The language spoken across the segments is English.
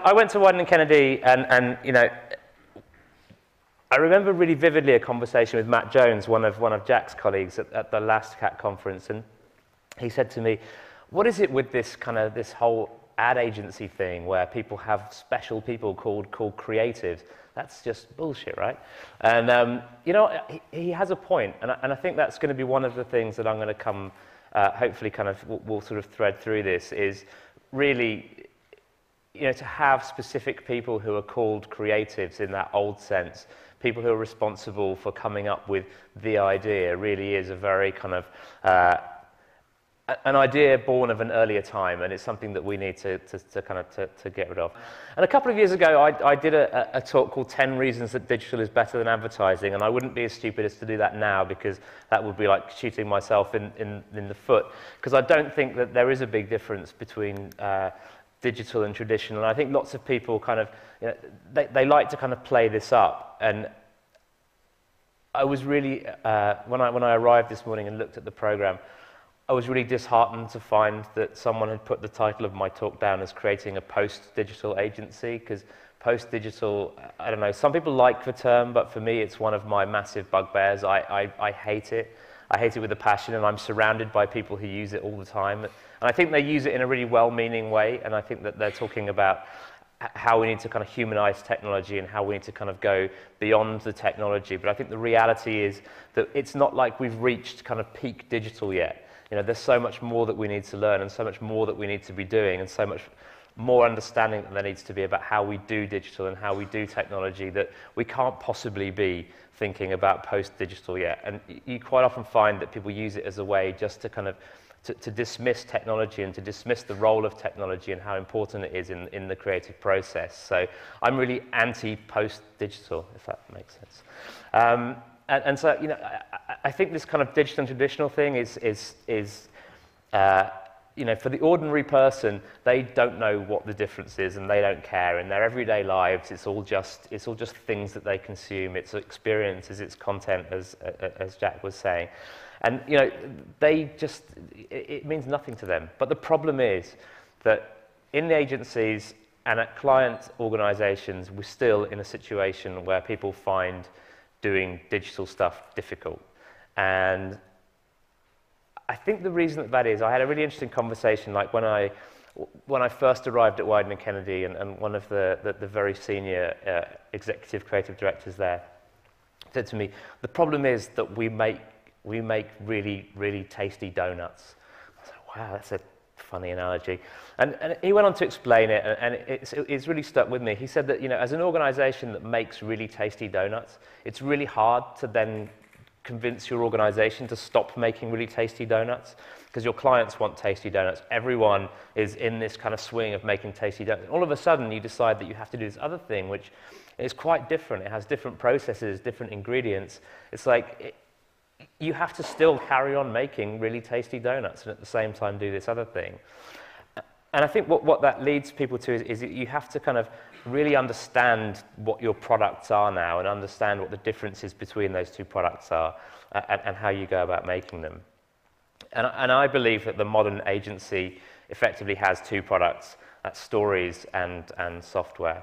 I went to Wieden Kennedy, and you know, I remember really vividly a conversation with Matt Jones, one of Jack's colleagues at the last CaT conference, and he said to me, "What is it with this whole ad agency thing where people have special people called creatives? That's just bullshit, right?" And you know, he has a point, and I think that's going to be one of the things that I'm going to come, hopefully, we'll sort of thread through this, is really, you know, to have specific people who are called creatives in that old sense, people who are responsible for coming up with the idea, really is a very kind of an idea born of an earlier time, and it's something that we need to get rid of. And a couple of years ago, I did a talk called 10 Reasons That Digital is Better Than Advertising, and I wouldn't be as stupid as to do that now, because that would be like shooting myself in the foot, because I don't think that there is a big difference between digital and traditional. And I think lots of people kind of, you know, they like to kind of play this up. And I was really, when I arrived this morning and looked at the program, I was really disheartened to find that someone had put the title of my talk down as creating a post-digital agency, because post-digital, I don't know, some people like the term, but for me it's one of my massive bugbears. I hate it. I hate it with a passion, and I'm surrounded by people who use it all the time. And I think they use it in a really well-meaning way, and I think that they're talking about how we need to kind of humanize technology and how we need to kind of go beyond the technology. But I think the reality is that it's not like we've reached kind of peak digital yet. You know, there's so much more that we need to learn, and so much more that we need to be doing, and so much more understanding that there needs to be about how we do digital and how we do technology, that we can't possibly be thinking about post-digital yet. And you quite often find that people use it as a way just to kind of to dismiss technology and to dismiss the role of technology and how important it is in the creative process. So I'm really anti-post-digital, if that makes sense. And so, you know, I think this kind of digital and traditional thing is you know, for the ordinary person, they don't know what the difference is, and they don't care. In their everyday lives, it's all just things that they consume. It's experiences, it's content, as Jack was saying. And, you know, it means nothing to them. But the problem is that in the agencies and at client organizations, we're still in a situation where people find doing digital stuff difficult. And I think the reason that is, I had a really interesting conversation, like when I first arrived at Wieden Kennedy, and one of the very senior executive creative directors there said to me, "The problem is that we make really, really tasty donuts." I was like, wow, that's a funny analogy. And he went on to explain it, and it's really stuck with me. He said that, you know, as an organization that makes really tasty donuts, it's really hard to then convince your organization to stop making really tasty donuts, because your clients want tasty donuts. Everyone is in this kind of swing of making tasty donuts. All of a sudden, you decide that you have to do this other thing, which is quite different. It has different processes, different ingredients. It's like you have to still carry on making really tasty donuts and at the same time do this other thing. And I think what that leads people to is that you have to kind of really understand what your products are now and understand what the differences between those two products are and how you go about making them. And I believe that the modern agency effectively has two products, that's stories and software.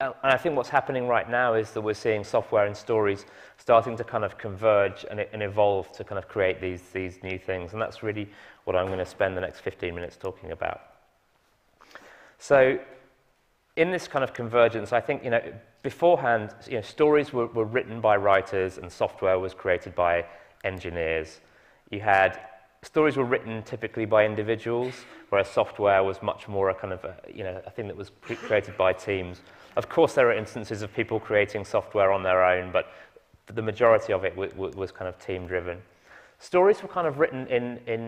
And I think what's happening right now is that we're seeing software and stories starting to kind of converge and evolve to kind of create these new things. And that's really what I'm going to spend the next 15 minutes talking about. So in this kind of convergence, I think, you know, beforehand, you know, stories were written by writers and software was created by engineers. You had stories were written typically by individuals, whereas software was much more a kind of a thing that was created by teams. Of course, there are instances of people creating software on their own, but the majority of it was kind of team-driven. Stories were kind of written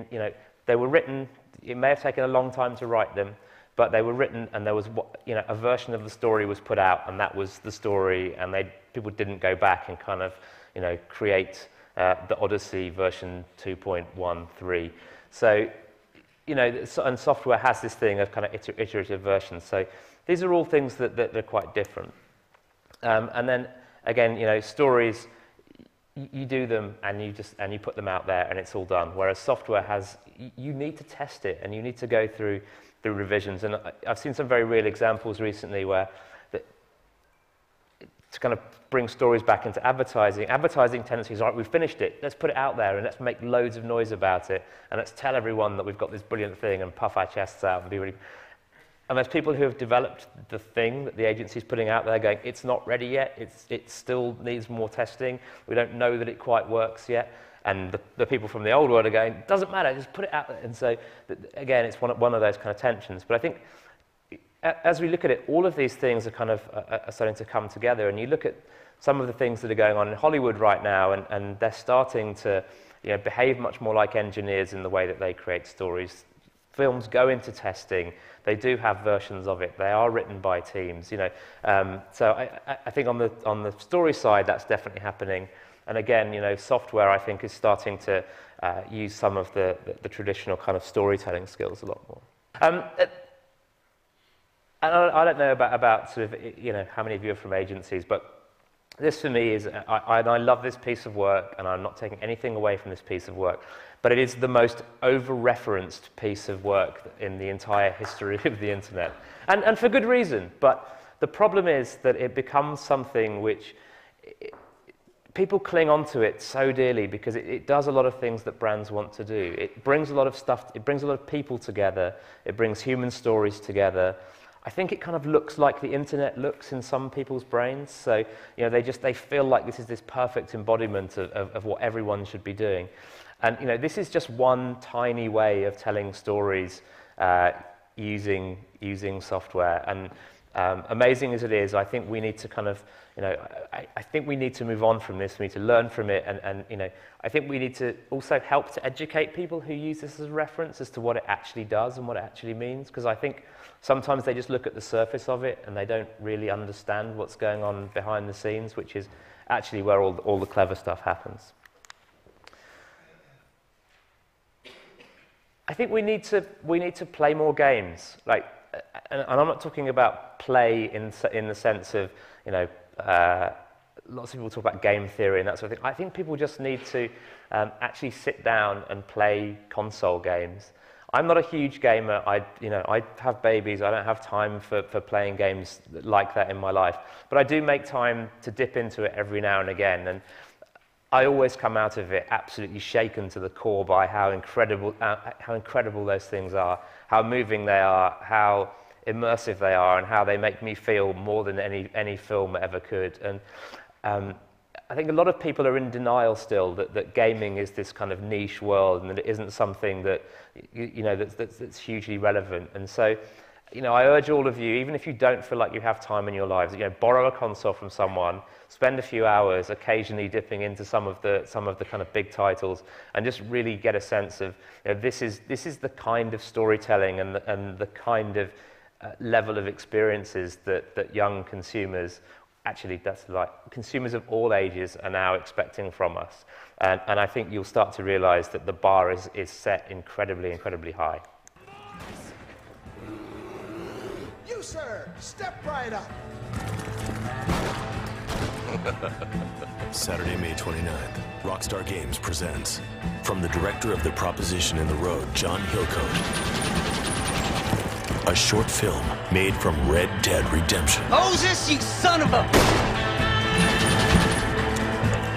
you know, they were written, it may have taken a long time to write them, but they were written, and there was, you know, a version of the story was put out, and that was the story, and people didn't go back and kind of, you know, create the Odyssey version 2.13. So, you know, and software has this thing of kind of iterative versions. So these are all things that are quite different. And then again, you know, stories, you do them and you put them out there and it's all done. Whereas software has, you need to test it and you need to go through through revisions. And I've seen some very real examples recently where to kind of bring stories back into advertising tendencies, all right, we've finished it, let's put it out there and let's make loads of noise about it and let's tell everyone that we've got this brilliant thing and puff our chests out and be really... And there's people who have developed the thing that the agency's putting out there going, it's not ready yet, it still needs more testing, we don't know that it quite works yet. And the people from the old world are going, it doesn't matter, just put it out there. And so, again, it's one of those kind of tensions. But I think as we look at it, all of these things are kind of are starting to come together. And you look at some of the things that are going on in Hollywood right now, and they're starting to behave much more like engineers in the way that they create stories. Films go into testing. They do have versions of it. They are written by teams. So I think on the story side, that's definitely happening. And again, software, I think, is starting to use some of the traditional kind of storytelling skills a lot more. And I don't know about sort of, how many of you are from agencies, but this for me is, I love this piece of work, and I'm not taking anything away from this piece of work, but it is the most over-referenced piece of work in the entire history of the internet. And for good reason, but the problem is that it becomes something which people cling onto it so dearly because it does a lot of things that brands want to do. It brings a lot of stuff, it brings a lot of people together, it brings human stories together. I think it kind of looks like the internet looks in some people's brains. So, they feel like this is this perfect embodiment of what everyone should be doing. And, this is just one tiny way of telling stories using software. And amazing as it is, I think we need to kind of, I think we need to move on from this. We need to learn from it. And I think we need to also help to educate people who use this as a reference as to what it actually does and what it actually means. Because I think sometimes they just look at the surface of it and they don't really understand what's going on behind the scenes, which is actually where all the clever stuff happens. I think we need to play more games. And I'm not talking about play in the sense of, lots of people talk about game theory and that sort of thing. I think people just need to actually sit down and play console games. I'm not a huge gamer. I have babies. I don't have time for playing games like that in my life. But I do make time to dip into it every now and again. And I always come out of it absolutely shaken to the core by how incredible those things are, how moving they are, how immersive they are, and how they make me feel more than any film ever could. And I think a lot of people are in denial still that gaming is this kind of niche world and that it isn't something that that's hugely relevant. And so, I urge all of you, even if you don't feel like you have time in your lives, borrow a console from someone, spend a few hours occasionally dipping into some of the kind of big titles, and just really get a sense of this is the kind of storytelling and the kind of level of experiences that young consumers, actually that's like consumers of all ages, are now expecting from us. And I think you'll start to realize that the bar is set incredibly, incredibly high. You, sir, step right up. Saturday, May 29th, Rockstar Games presents, from the director of The Proposition in the Road, John Hillcoat, a short film made from Red Dead Redemption. Moses, you son of a...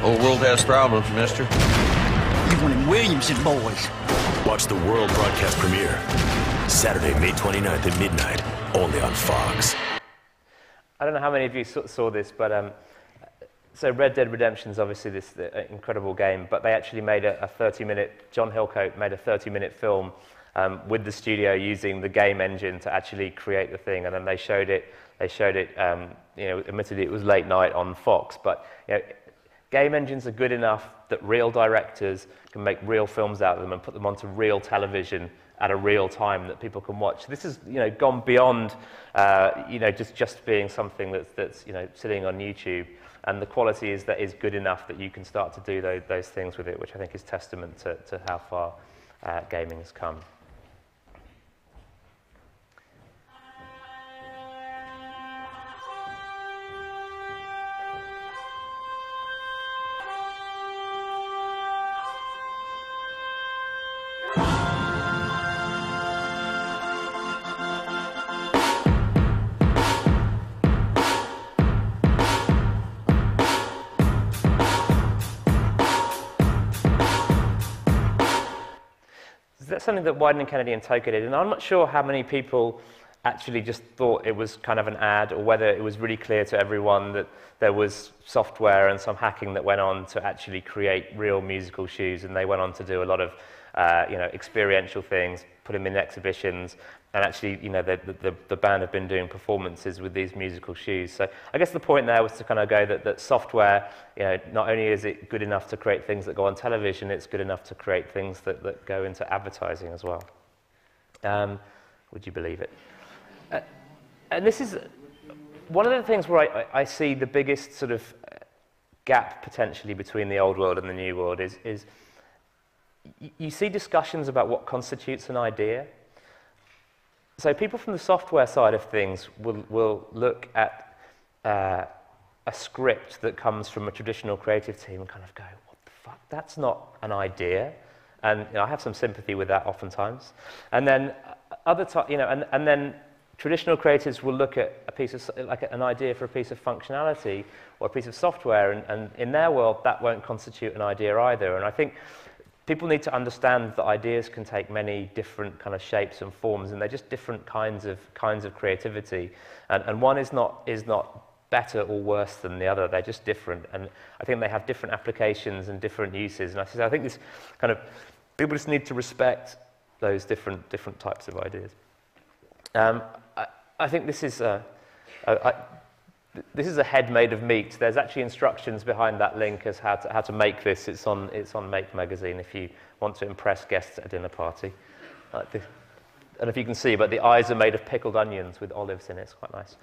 Whole world has problems, mister. You one of Williamson boys. Watch the world broadcast premiere, Saturday, May 29th at midnight, only on Fox. I don't know how many of you saw this, but so Red Dead Redemption is obviously this incredible game, but they actually made a 30-minute, John Hillcoat made a 30-minute film with the studio using the game engine to actually create the thing, and then they showed it, admittedly it was late night on Fox, but game engines are good enough that real directors can make real films out of them and put them onto real television at a real time that people can watch. This has gone beyond just being something that's sitting on YouTube, and the quality is good enough that you can start to do those things with it, which I think is testament to how far gaming has come. that's something that Wieden Kennedy and Tait did, and I'm not sure how many people actually just thought it was kind of an ad, or whether it was really clear to everyone that there was software and some hacking that went on to actually create real musical shoes, and they went on to do a lot of experiential things, put them in exhibitions, and actually, the band have been doing performances with these musical shoes. So I guess the point there was to kind of go that software, not only is it good enough to create things that go on television, it's good enough to create things that go into advertising as well. Would you believe it? And this is one of the things where I see the biggest sort of gap potentially between the old world and the new world is you see discussions about what constitutes an idea. So people from the software side of things will look at a script that comes from a traditional creative team and kind of go, what the fuck, that's not an idea. And I have some sympathy with that oftentimes. And then and then traditional creatives will look at a piece of, like an idea for a piece of functionality or a piece of software, and in their world that won't constitute an idea either. And I think people need to understand that ideas can take many different kind of shapes and forms, and they're just different kinds of creativity. And one is not better or worse than the other. They're just different, and I think they have different applications and different uses. And I think this kind of people just need to respect those different types of ideas. I think this is a head made of meat. There's actually instructions behind that link as how to make this. It's on Make magazine if you want to impress guests at a dinner party. I don't know if you can see, but the eyes are made of pickled onions with olives in it. It's quite nice.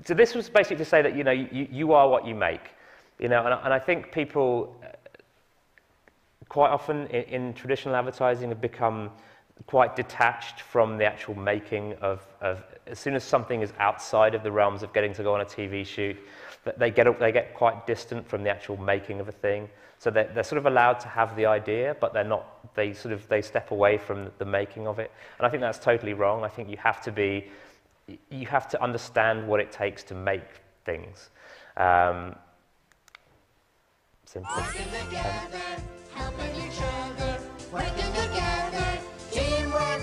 So this was basically to say that you are what you make, and I think people quite often in traditional advertising have become quite detached from the actual making of as soon as something is outside of the realms of getting to go on a TV shoot, they get quite distant from the actual making of a thing. So they're sort of allowed to have the idea, but they're not. They step away from the making of it, and I think that's totally wrong. I think you have to understand what it takes to make things. Simple. Working together, helping each other, working together.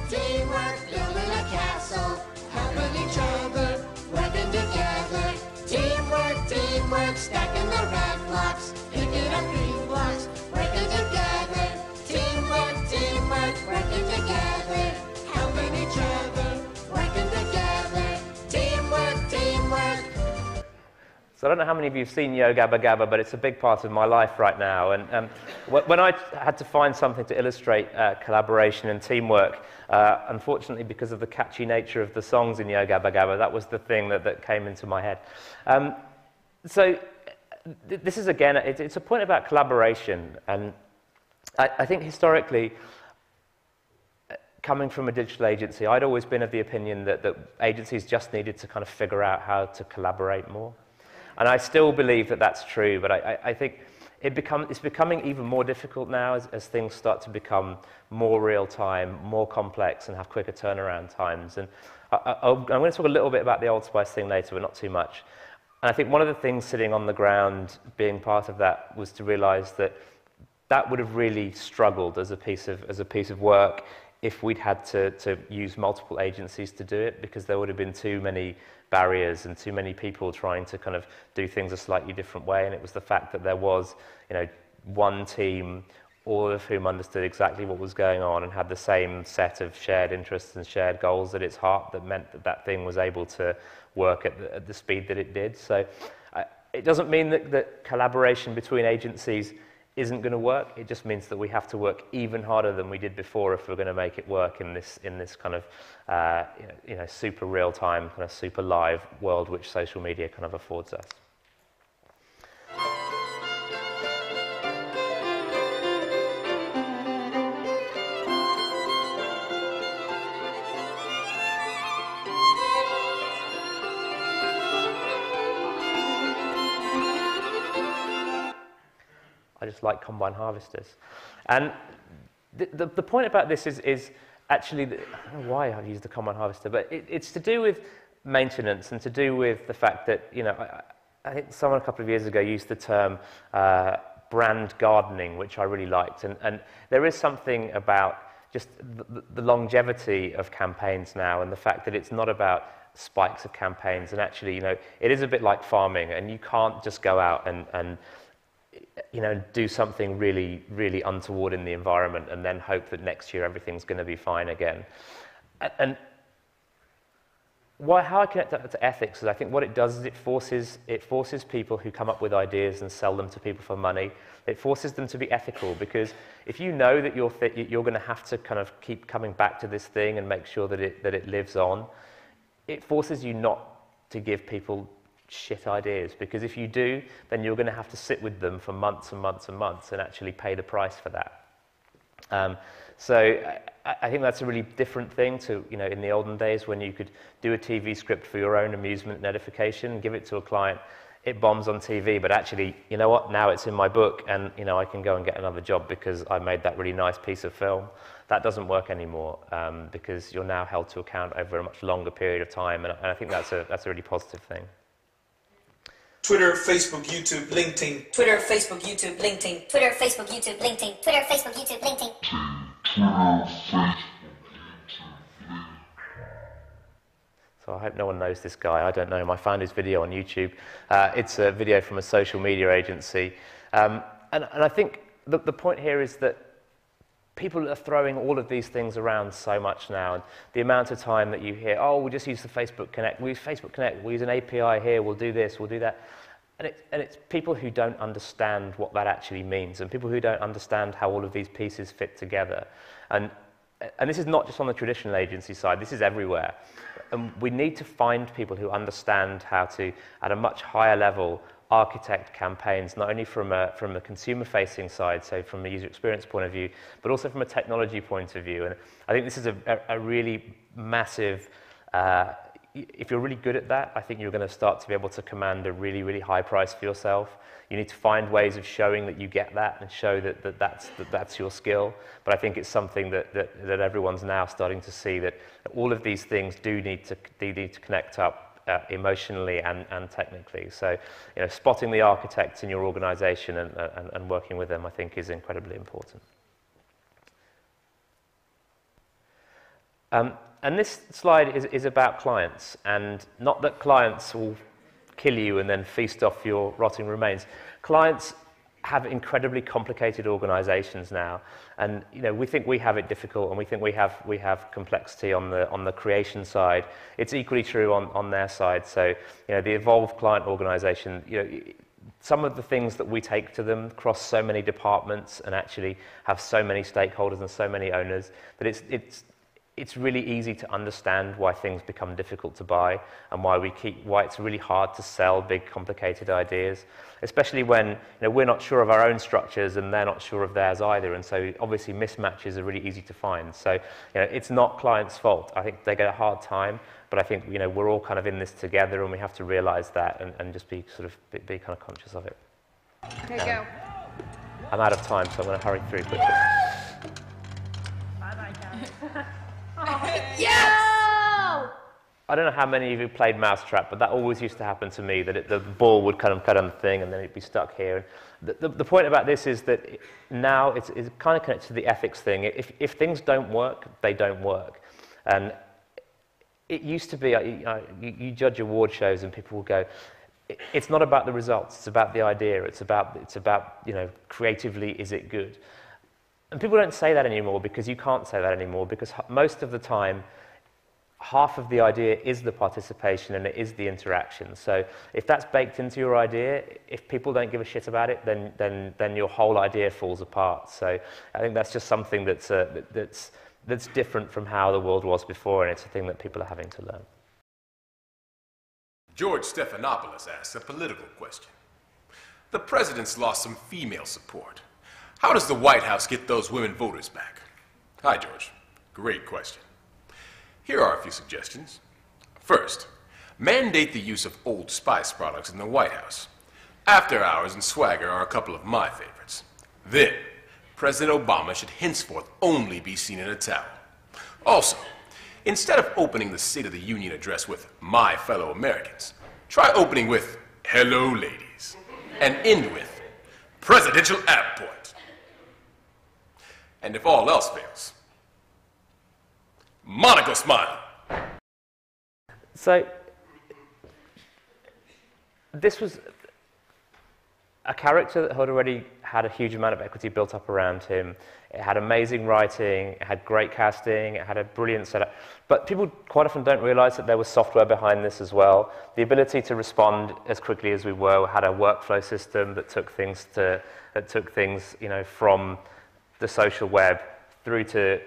Teamwork, building a castle, helping each other, working together. Teamwork, stacking the red blocks, picking up green blocks, working together. Teamwork, working together, helping each other, working together. Teamwork. So I don't know how many of you have seen Yo Gabba Gabba, but it's a big part of my life right now. And when I had to find something to illustrate collaboration and teamwork, unfortunately, because of the catchy nature of the songs in Yo Gabba Gabba, that was the thing that came into my head. So this is, again, it's a point about collaboration. And I think historically, coming from a digital agency, I'd always been of the opinion that agencies just needed to kind of figure out how to collaborate more. And I still believe that that's true, but I think it's becoming even more difficult now as things start to become more real-time, more complex, and have quicker turnaround times. And I'm going to talk a little bit about the Old Spice thing later, but not too much. And I think one of the things sitting on the ground, being part of that, was to realize that would have really struggled as a piece of work if we'd had to use multiple agencies to do it, because there would have been too many barriers and too many people trying to kind of do things a slightly different way. And it was the fact that there was, one team, all of whom understood exactly what was going on and had the same set of shared interests and shared goals at its heart, that meant that thing was able to work at the speed that it did. So it doesn't mean that collaboration between agencies isn't going to work. It just means that we have to work even harder than we did before if we're going to make it work in this kind of super real time, kind of super live world which social media kind of affords us. I just like combine harvesters. And the point about this is actually, I don't know why I've used the combine harvester, but it's to do with maintenance and to do with the fact that, I think someone a couple of years ago used the term brand gardening, which I really liked. And there is something about just the longevity of campaigns now, and the fact that it's not about spikes of campaigns. And actually, you know, it is a bit like farming, and you can't just go out and you know, do something really, really untoward in the environment and then hope that next year everything's going to be fine again. And how I connect that to ethics is, I think what it does is it forces people who come up with ideas and sell them to people for money. It forces them to be ethical, because if you know that you're going to have to kind of keep coming back to this thing and make sure that it lives on, it forces you not to give people shit ideas, because if you do, then you're going to have to sit with them for months and months and months and actually pay the price for that. So I think that's a really different thing to, you know, in the olden days when you could do a TV script for your own amusement and edification, give it to a client, it bombs on TV, but actually, you know what, now it's in my book and, you know, I can go and get another job because I made that really nice piece of film. That doesn't work anymore, because you're now held to account over a much longer period of time, and I think that's a really positive thing. Twitter, Facebook, YouTube, LinkedIn. Twitter, Facebook, YouTube, LinkedIn. Twitter, Facebook, YouTube, LinkedIn. Twitter, Facebook, YouTube, LinkedIn. So I hope no one knows this guy. I don't know him. I found his video on YouTube. It's a video from a social media agency. And I think the point here is that people are throwing all of these things around so much now. And the amount of time that you hear, oh, we'll just use the Facebook Connect. We'll use Facebook Connect. We'll use an API here. We'll do this. We'll do that. And it's people who don't understand what that actually means, and people who don't understand how all of these pieces fit together. And this is not just on the traditional agency side. This is everywhere. And we need to find people who understand how to, at a much higher level, architect campaigns, not only from a consumer-facing side, so from a user experience point of view, but also from a technology point of view. And I think this is a really massive, if you're really good at that, I think you're going to start to be able to command a really, really high price for yourself. You need to find ways of showing that you get that and show that's your skill. But I think it's something that everyone's now starting to see, that all of these things do need to connect up emotionally and technically. So, you know, spotting the architects in your organization and working with them, I think, is incredibly important. And this slide is about clients, and not that clients will kill you and then feast off your rotting remains. Clients have incredibly complicated organizations now, and you know, we think we have it difficult, and we think we have complexity on the creation side. It's equally true on their side. So, you know, the evolved client organization, you know, some of the things that we take to them cross so many departments and actually have so many stakeholders and so many owners that it's really easy to understand why things become difficult to buy, and why it's really hard to sell big, complicated ideas, especially when, you know, we're not sure of our own structures and they're not sure of theirs either. And so obviously mismatches are really easy to find. So, you know, it's not clients' fault. I think they get a hard time, but I think, you know, we're all kind of in this together, and we have to realize that and just be sort of be kind of conscious of it. Okay, go. I'm out of time, so I'm going to hurry through quickly. Yo! I don't know how many of you played Mousetrap, but that always used to happen to me, that the ball would kind of cut on the thing and then it'd be stuck here. The point about this is that now it's kind of connected to the ethics thing. If things don't work, they don't work. And it used to be, you judge award shows and people will go, it's not about the results, it's about the idea, it's about, you know, creatively, is it good? And people don't say that anymore, because you can't say that anymore, because most of the time, half of the idea is the participation and it is the interaction. So if that's baked into your idea, if people don't give a shit about it, then your whole idea falls apart. So I think that's just something that's different from how the world was before, and it's a thing that people are having to learn. George Stephanopoulos asks a political question. The president's lost some female support. How does the White House get those women voters back? Hi, George. Great question. Here are a few suggestions. First, mandate the use of Old Spice products in the White House. After Hours and Swagger are a couple of my favorites. Then, President Obama should henceforth only be seen in a towel. Also, instead of opening the State of the Union address with "My fellow Americans," try opening with "Hello, ladies," and end with presidential app point. And if all else fails, Monaco smile. So, this was a character that had already had a huge amount of equity built up around him. It had amazing writing, it had great casting, it had a brilliant setup. But people quite often don't realize that there was software behind this as well. The ability to respond as quickly as we were, had a workflow system that took things from the social web through to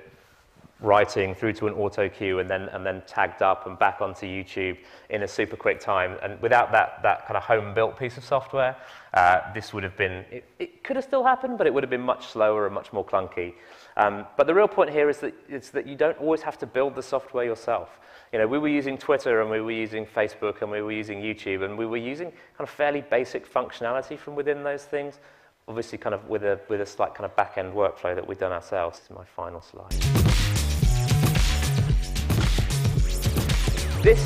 writing, through to an auto cue, and then tagged up and back onto YouTube in a super quick time. And without that kind of home-built piece of software, this would have been, it could have still happened, but it would have been much slower and much more clunky. But the real point here is that you don't always have to build the software yourself. You know, we were using Twitter, and we were using Facebook, and we were using YouTube, and we were using kind of fairly basic functionality from within those things, obviously kind of with a slight kind of back-end workflow that we've done ourselves. This is my final slide. This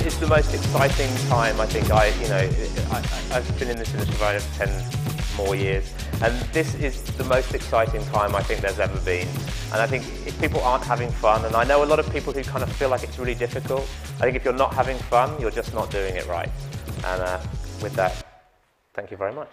is the most exciting time, I think. I've been in this industry for over 10 more years, and this is the most exciting time I think there's ever been. And I think if people aren't having fun, and I know a lot of people who kind of feel like it's really difficult, I think if you're not having fun, you're just not doing it right. And with that, thank you very much.